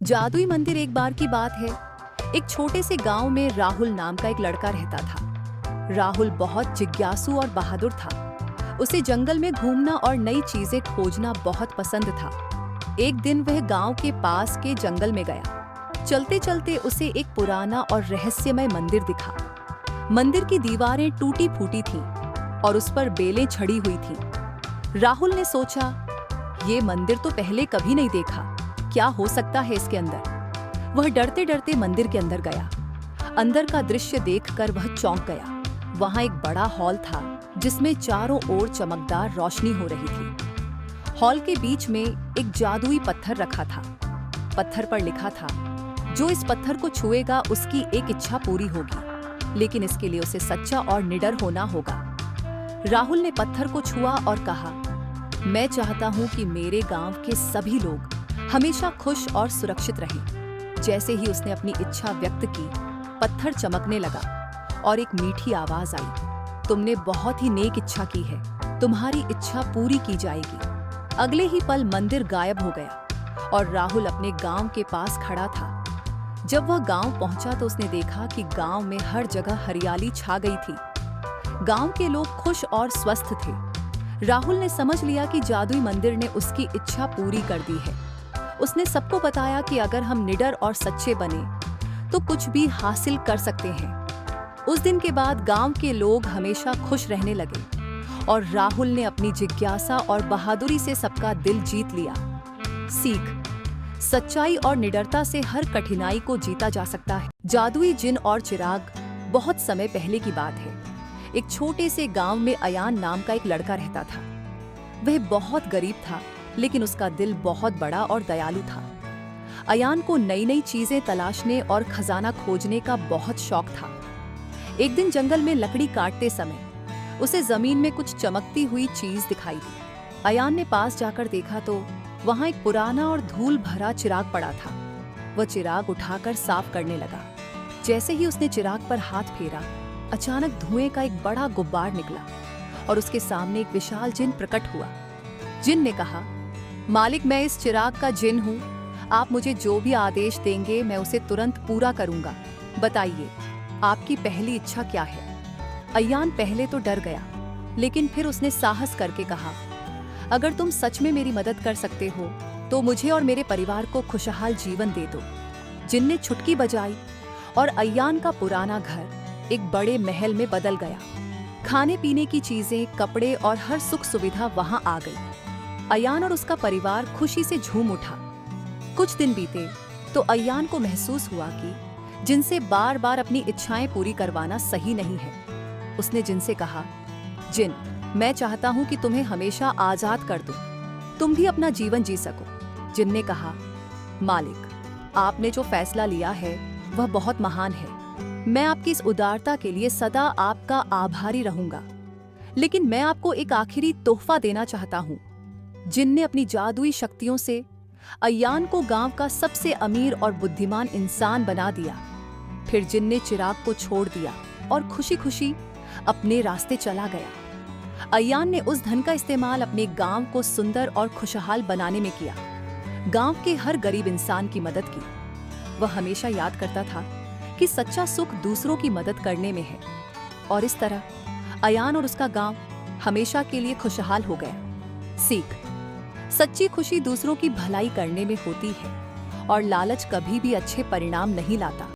जादुई मंदिर। एक बार की बात है, एक छोटे से गांव में राहुल नाम का एक लड़का रहता था। राहुल बहुत जिज्ञासु और बहादुर था। उसे जंगल में घूमना और नई चीजें खोजना बहुत पसंद था। एक दिन वह गांव के पास के जंगल में गया। चलते चलते उसे एक पुराना और रहस्यमय मंदिर दिखा। मंदिर की दीवारें टूटी फूटी थीं और उस पर बेलें छड़ी हुई थीं। राहुल ने सोचा, ये मंदिर तो पहले कभी नहीं देखा, क्या हो सकता है इसके अंदर। वह डरते डरते मंदिर के अंदर गया। अंदर का दृश्य देखकर वह चौंक गया। वहां एक बड़ा हॉल था जिसमें चारों ओर चमकदार रोशनी हो रही थी। हॉल के बीच में एक जादुई पत्थर रखा था। पत्थर पर लिखा था, जो इस पत्थर को छुएगा उसकी एक इच्छा पूरी होगी, लेकिन इसके लिए उसे सच्चा और निडर होना होगा। राहुल ने पत्थर को छुआ और कहा, मैं चाहता हूं कि मेरे गांव के सभी लोग हमेशा खुश और सुरक्षित रहें। जैसे ही उसने अपनी इच्छा व्यक्त की, पत्थर चमकने लगा और एक मीठी आवाज आई, तुमने बहुत ही नेक इच्छा की है, तुम्हारी इच्छा पूरी की जाएगी। अगले ही पल मंदिर गायब हो गया और राहुल अपने गांव के पास खड़ा था। जब वह गांव पहुंचा तो उसने देखा कि गांव में हर जगह हरियाली छा गई थी। गांव के लोग खुश और स्वस्थ थे। राहुल ने समझ लिया कि जादुई मंदिर ने उसकी इच्छा पूरी कर दी है। उसने सबको बताया कि अगर हम निडर और सच्चे बने तो कुछ भी हासिल कर सकते हैं। उस दिन के बाद गांव के लोग हमेशा खुश रहने लगे और राहुल ने अपनी जिज्ञासा और बहादुरी से सबका दिल जीत लिया। सीख: सच्चाई और निडरता से हर कठिनाई को जीता जा सकता है। जादुई जिन और चिराग। बहुत समय पहले की बात है। एक छोटे से गांव में अयान नाम का एक लड़का रहता था। वह बहुत गरीब था, लेकिन उसका दिल बहुत बड़ा और दयालु था। अयान को नई नई चीजें तलाशने और खजाना खोजने का बहुत शौक था। एक दिन जंगल में लकड़ी काटते समय उसे जमीन में कुछ चमकती हुई चीज दिखाई दी। अयान ने पास जाकर देखा तो वहां एक पुराना और धूल भरा चिराग पड़ा था। वह चिराग उठाकर साफ करने लगा। जैसे ही उसने चिराग पर हाथ फेरा, अचानक धुएं का एक बड़ा गुब्बार निकला और उसके सामने एक विशाल जिन प्रकट हुआ। जिन ने कहा, मालिक, मैं इस चिराग का जिन हूँ। आप मुझे जो भी आदेश देंगे मैं उसे तुरंत पूरा करूंगा। बताइए, आपकी पहली इच्छा क्या है? अयान पहले तो डर गया, लेकिन फिर उसने साहस करके कहा, अगर तुम सच में मेरी मदद कर सकते हो तो मुझे और मेरे परिवार को खुशहाल जीवन दे दो। जिन ने छुटकी बजाई और अयान का पुराना घर एक बड़े महल में बदल गया। खाने पीने की चीजें, कपड़े और हर सुख सुविधा वहां आ गई। अयान और उसका परिवार खुशी से झूम उठा। कुछ दिन बीते तो अयान को महसूस हुआ कि जिनसे बार बार अपनी इच्छाएं पूरी करवाना सही नहीं है। उसने जिन से कहा, जिन, मैं चाहता हूं कि तुम्हें हमेशा आजाद कर दूं, तुम भी अपना जीवन जी सको। जिन ने कहा, मालिक, आपने जो फैसला लिया है वह बहुत महान है। मैं आपकी इस उदारता के लिए सदा आपका आभारी रहूंगा, लेकिन मैं आपको एक आखिरी तोहफा देना चाहता हूं। जिन ने अपनी जादुई शक्तियों से अयान को गांव का सबसे अमीर और बुद्धिमान इंसान बना दिया। फिर जिन ने चिराग को छोड़ दिया और खुशी खुशी अपने रास्ते चला गया। अयान ने उस धन का इस्तेमाल अपने गांव को सुंदर और खुशहाल बनाने में किया। गांव के हर गरीब इंसान की मदद की। वह हमेशा याद करता था कि सच्चा सुख दूसरों की मदद करने में है। और इस तरह अयान और उसका गांव हमेशा के लिए खुशहाल हो गया। सीख: सच्ची खुशी दूसरों की भलाई करने में होती है और लालच कभी भी अच्छे परिणाम नहीं लाता।